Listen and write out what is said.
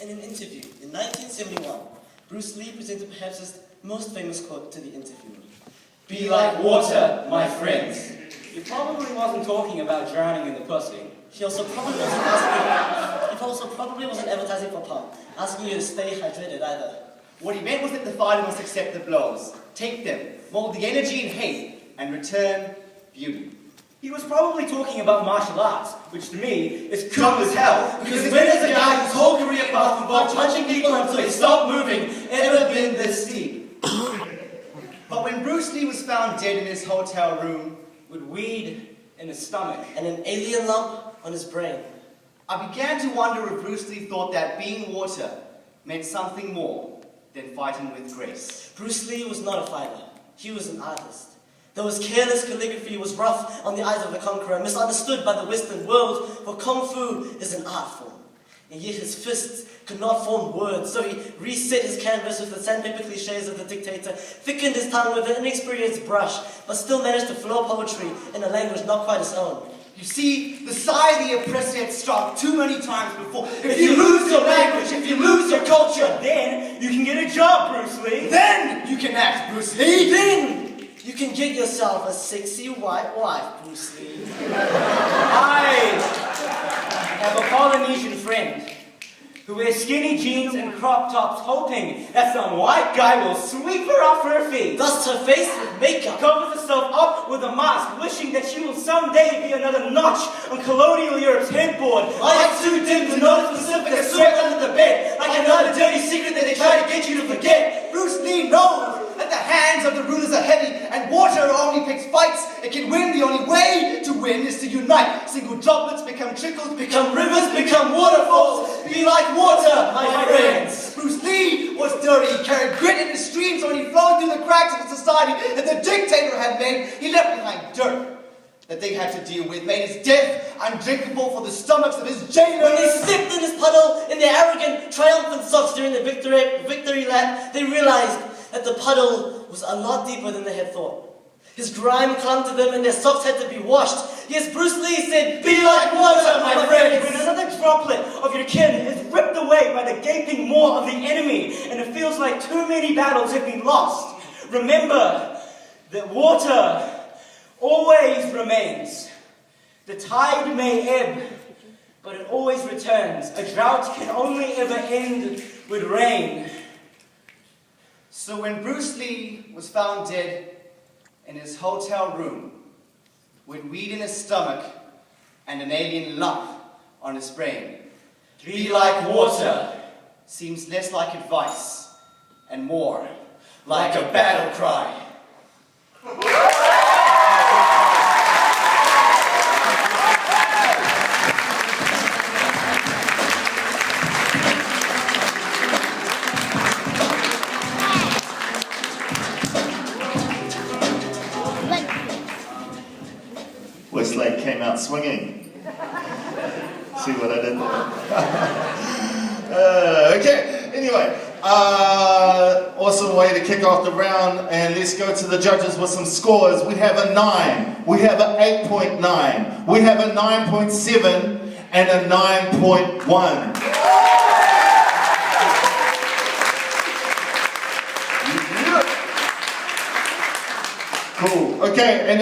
In an interview in 1971, Bruce Lee presented perhaps his most famous quote to the interviewer. "Be like water, my friends." He probably wasn't talking about drowning in the pussy. He also probably wasn't advertising for pop, asking you to stay hydrated either. What he meant was that the fighter must accept the blows, take them, mold the energy in hate, and return beauty. He was probably talking about martial arts, which to me is cool as hell. Because when is a guy whose whole career path involved punching people until they stop moving ever been this deep? But when Bruce Lee was found dead in his hotel room, with weed in his stomach and an alien lump on his brain, I began to wonder if Bruce Lee thought that being water meant something more than fighting with grace. Bruce Lee was not a fighter. He was an artist. Though his careless calligraphy was rough on the eyes of the conqueror, misunderstood by the Western world, for Kung Fu is an art form. And yet his fists could not form words, so he reset his canvas with the sandpaper cliches of the dictator, thickened his tongue with an inexperienced brush, but still managed to flow poetry in a language not quite his own. You see, the sigh the oppressor had struck too many times before. If you lose your language, if you lose your culture, then you can get a job, Bruce Lee. Then you can act, Bruce Lee. Then you can get yourself a sexy white wife, Bruce Lee. I have a Polynesian friend who wears skinny jeans and crop tops, hoping that some white guy will sweep her off her feet. Dusts her face with makeup, covers herself up with a mask, wishing that she will someday be another notch on colonial Europe's headboard. Lights too dim to notice the Pacific is swept under the bed, like another dirty secret that they try to get you to forget. Bruce Lee knows that the hands of the rulers are heavy, and water only picks fights. It can win. The only way to win is to unite. Single droplets become trickles, become rivers, become waterfalls. Be like water, my friends. Bruce Lee was dirty. He carried grit in his streams when he flowed through the cracks of the society that the dictator had made. He left behind dirt that they had to deal with, made his death undrinkable for the stomachs of his jailers. When they stepped in his puddle in their arrogant, triumphant socks during the victory lap, they realized that the puddle was a lot deeper than they had thought. His grime clung to them and their socks had to be washed. Yes, Bruce Lee said, "Be like water, my friends." When another droplet of your kin is ripped away by the gaping maw of the enemy, and it feels like too many battles have been lost, remember that water always remains. The tide may ebb, but it always returns. A drought can only ever end with rain. So when Bruce Lee was found dead in his hotel room, with weed in his stomach and an alien lump on his brain, Be like water seems less like advice and more like a battle cry. Westlake came out swinging. See what I did there? Okay, anyway, awesome way to kick off the round, and let's go to the judges with some scores. We have a 9, we have an 8.9, we have a 9.7, and a 9.1. Cool, okay, and